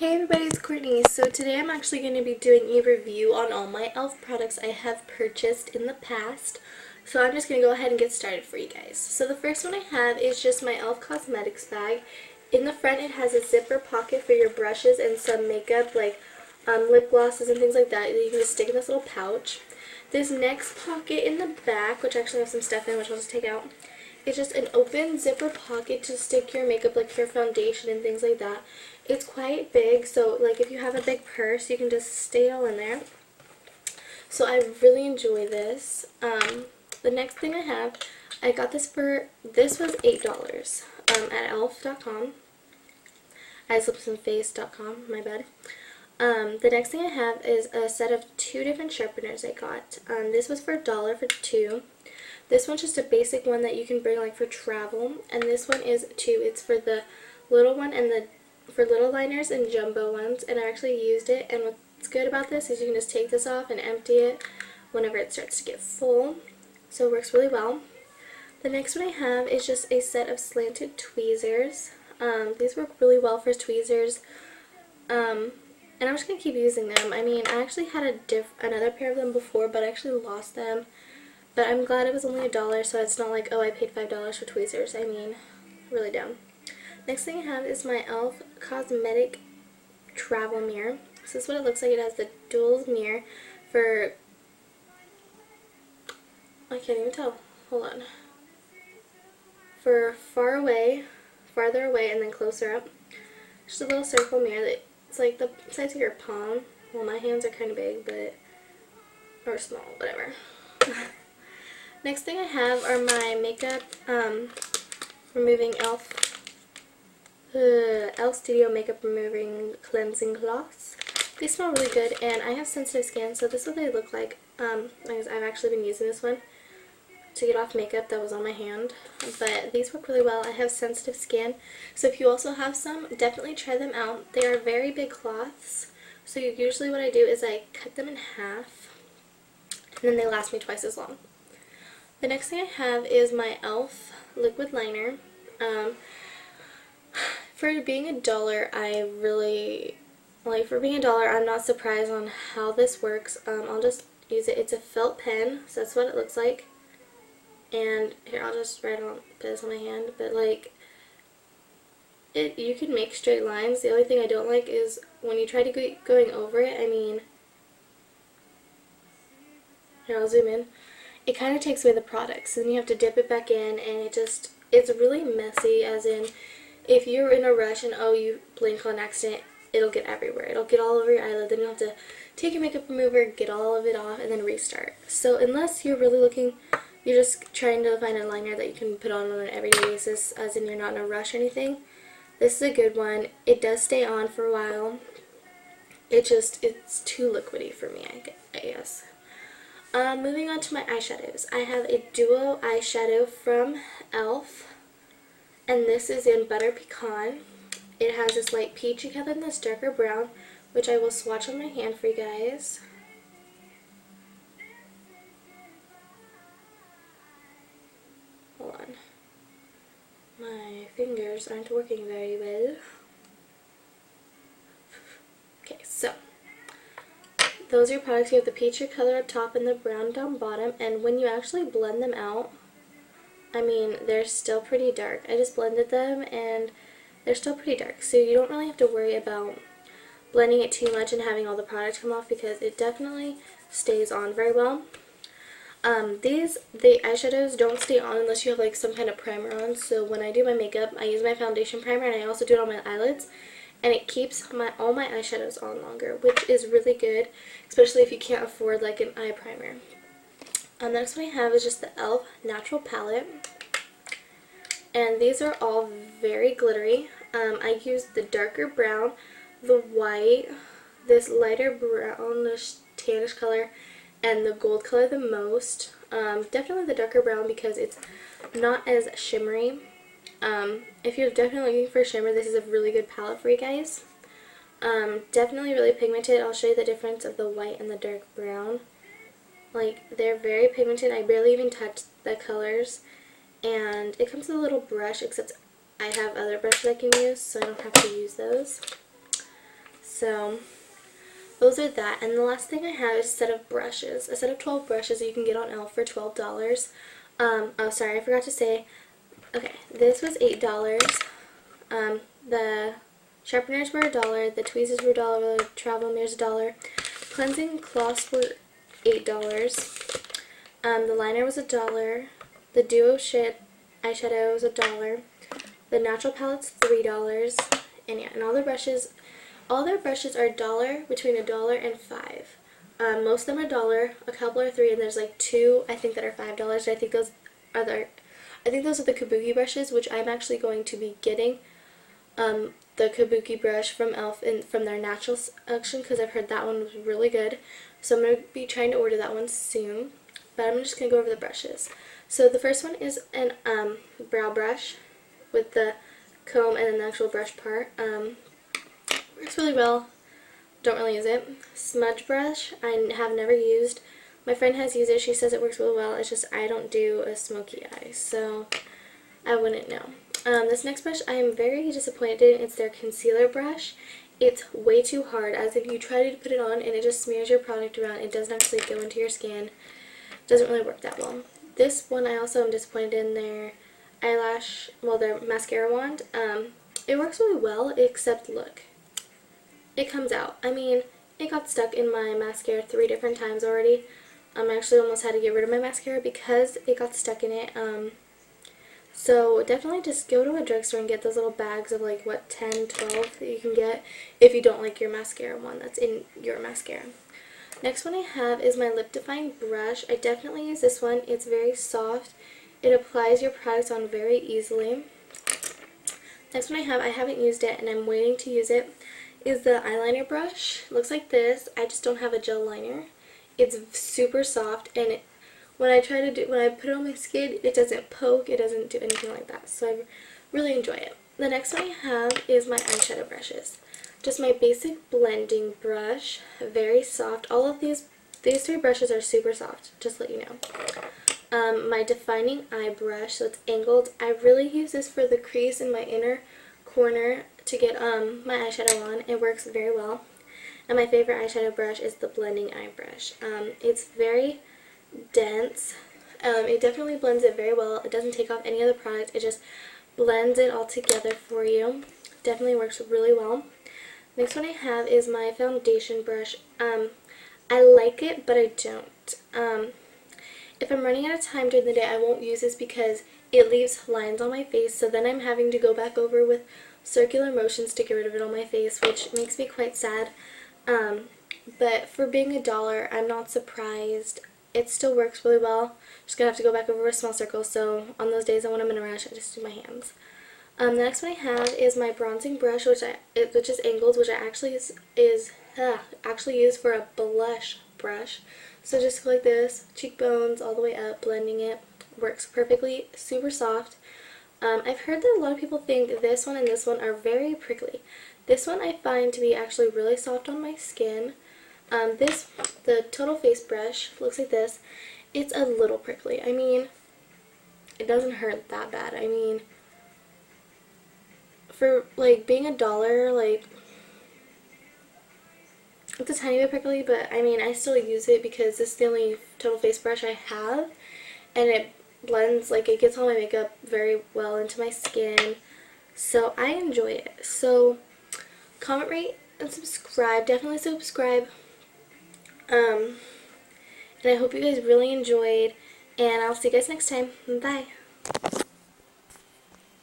Hey everybody, it's Courtney. So today I'm actually going to be doing a review on all my E.L.F. products I have purchased in the past. So I'm just going to go ahead and get started for you guys. So the first one I have is just my E.L.F. Cosmetics bag. In the front it has a zipper pocket for your brushes and some makeup like lip glosses and things like that you can just stick in this little pouch. This next pocket in the back, which actually has some stuff in which I'll just take out, it's just an open zipper pocket to stick your makeup, like your foundation and things like that. It's quite big, so like if you have a big purse, you can just stay all in there. So I really enjoy this. The next thing I got this was $8 at elf.com. islipsandface.com, my bad. The next thing I have is a set of 2 different sharpeners I got. This was for $1 for 2. This one's just a basic one that you can bring like for travel, and this one is 2. It's for the little one and for little liners and jumbo ones, and I actually used it, and what's good about this is you can just take this off and empty it whenever it starts to get full, so it works really well. The next one I have is just a set of slanted tweezers. These work really well for tweezers, and I'm just going to keep using them. I mean, I actually had another pair of them before, but I actually lost them. But I'm glad it was only $1, so it's not like, oh, I paid $5 for tweezers. I mean, really dumb. Next thing I have is my E.L.F. Cosmetic Travel Mirror. This is what it looks like. It has the dual mirror for, I can't even tell. Hold on. For farther away, and then closer up. Just a little circle mirror that's like the size of your palm. Well, my hands are kind of big, or small, whatever. Next thing I have are my makeup removing E.L.F. Studio Makeup Removing Cleansing Cloths. These smell really good, and I have sensitive skin, so this is what they look like. I've actually been using this one to get off makeup that was on my hand, but these work really well. I have sensitive skin, so if you also have some, definitely try them out. They are very big cloths, so usually what I do is I cut them in half, and then they last me twice as long. The next thing I have is my E.L.F. liquid liner. For being $1, I'm not surprised on how this works. I'll just use it. It's a felt pen, so that's what it looks like. And here, I'll just put this on my hand, but like, you can make straight lines. The only thing I don't like is when you try to going over it, I mean, here, I'll zoom in. It kind of takes away the product, so then you have to dip it back in, and it's really messy, as in, if you're in a rush and, oh, you blink on accident, it'll get everywhere. It'll get all over your eyelid, then you'll have to take your makeup remover, get all of it off, and then restart. So unless you're really you're just trying to find a liner that you can put on an everyday basis, as in you're not in a rush or anything, this is a good one. It does stay on for a while. It's too liquidy for me, I guess. Moving on to my eyeshadows. I have a duo eyeshadow from E.L.F. and this is in Butter Pecan. It has this light peachy color and this darker brown, which I will swatch on my hand for you guys. Hold on. My fingers aren't working very well. Okay, so those are your products. You have the peachy color up top and the brown down bottom, and when you actually blend them out, I mean, they're still pretty dark. I just blended them and they're still pretty dark, so you don't really have to worry about blending it too much and having all the product come off, because it definitely stays on very well. The eyeshadows don't stay on unless you have like some kind of primer on, so when I do my makeup, I use my foundation primer, and I also do it on my eyelids, and it keeps all my eyeshadows on longer, which is really good, especially if you can't afford like an eye primer. The next one I have is just the E.L.F. Natural Palette, and these are all very glittery. I used the darker brown, the white, this lighter brownish tannish color, and the gold color the most. Definitely the darker brown because it's not as shimmery. If you're definitely looking for a shimmer, this is a really good palette for you guys. Definitely really pigmented. I'll show you the difference of the white and the dark brown. Like, they're very pigmented. I barely even touched the colors. And it comes with a little brush, except I have other brushes I can use, so I don't have to use those. So those are that. And the last thing I have is a set of brushes. A set of 12 brushes that you can get on E.L.F. for $12. Oh, sorry, I forgot to say. Okay, this was $8. The sharpeners were $1. The tweezers were $1. The travel mirrors $1. Cleansing cloths were $8. The liner was $1. The duo shade eyeshadow was $1. The natural palette's $3. And yeah, and all their brushes are $1, between $1 and $5. Most of them are $1, a couple are $3, and there's like 2 I think that are $5. I think those are the kabuki brushes, which I'm actually going to be getting the kabuki brush from E.L.F. from their natural section, because I've heard that one was really good. So I'm going to be trying to order that one soon. But I'm just going to go over the brushes. So the first one is an brow brush with the comb and then the actual brush part. Works really well. Don't really use it. Smudge brush, I have never used. My friend has used it. She says it works really well. It's just I don't do a smoky eye, so I wouldn't know. This next brush I am very disappointed in. It's their concealer brush. It's way too hard, as if you try to put it on and it just smears your product around. It doesn't actually go into your skin. It doesn't really work that well. This one I also am disappointed in, their their mascara wand. It works really well, except look. It comes out. I mean, it got stuck in my mascara 3 different times already. I actually almost had to get rid of my mascara because it got stuck in it. So definitely just go to a drugstore and get those little bags of like, what, 10, 12 that you can get if you don't like your mascara one that's in your mascara. Next one I have is my lip defying brush. I definitely use this one. It's very soft. It applies your products on very easily. Next one I haven't used it and I'm waiting to use it, is the eyeliner brush. It looks like this. I just don't have a gel liner. It's super soft, and when I put it on my skin, it doesn't poke, it doesn't do anything like that. So I really enjoy it. The next one I have is my eyeshadow brushes. Just my basic blending brush, very soft. All of these 3 brushes are super soft, just to let you know. My defining eye brush, so it's angled. I really use this for the crease in my inner corner to get my eyeshadow on. It works very well. And my favorite eyeshadow brush is the blending eye brush. It's very dense. It definitely blends it very well. It doesn't take off any of the product. It just blends it all together for you. Definitely works really well. Next one I have is my foundation brush. I like it, but I don't. If I'm running out of time during the day, I won't use this because it leaves lines on my face, so then I'm having to go back over with circular motions to get rid of it on my face, which makes me quite sad. But for being $1, I'm not surprised. It still works really well. Just gonna have to go back over with small circles, so on those days when I'm in a rush, I just do my hands. The next one I have is my bronzing brush, which is angled, which I actually use for a blush brush. So just go like this, cheekbones all the way up, blending it. Works perfectly, super soft. I've heard that a lot of people think this one and this one are very prickly. This one I find to be actually really soft on my skin. The Total Face brush looks like this. It's a little prickly. I mean, it doesn't hurt that bad. I mean, for like being $1, like, it's a tiny bit prickly, but I mean, I still use it because this is the only Total Face brush I have, and it blends, like, it gets all my makeup very well into my skin, so I enjoy it. So comment, rate, and subscribe. Definitely subscribe. And I hope you guys really enjoyed, and I'll see you guys next time. Bye.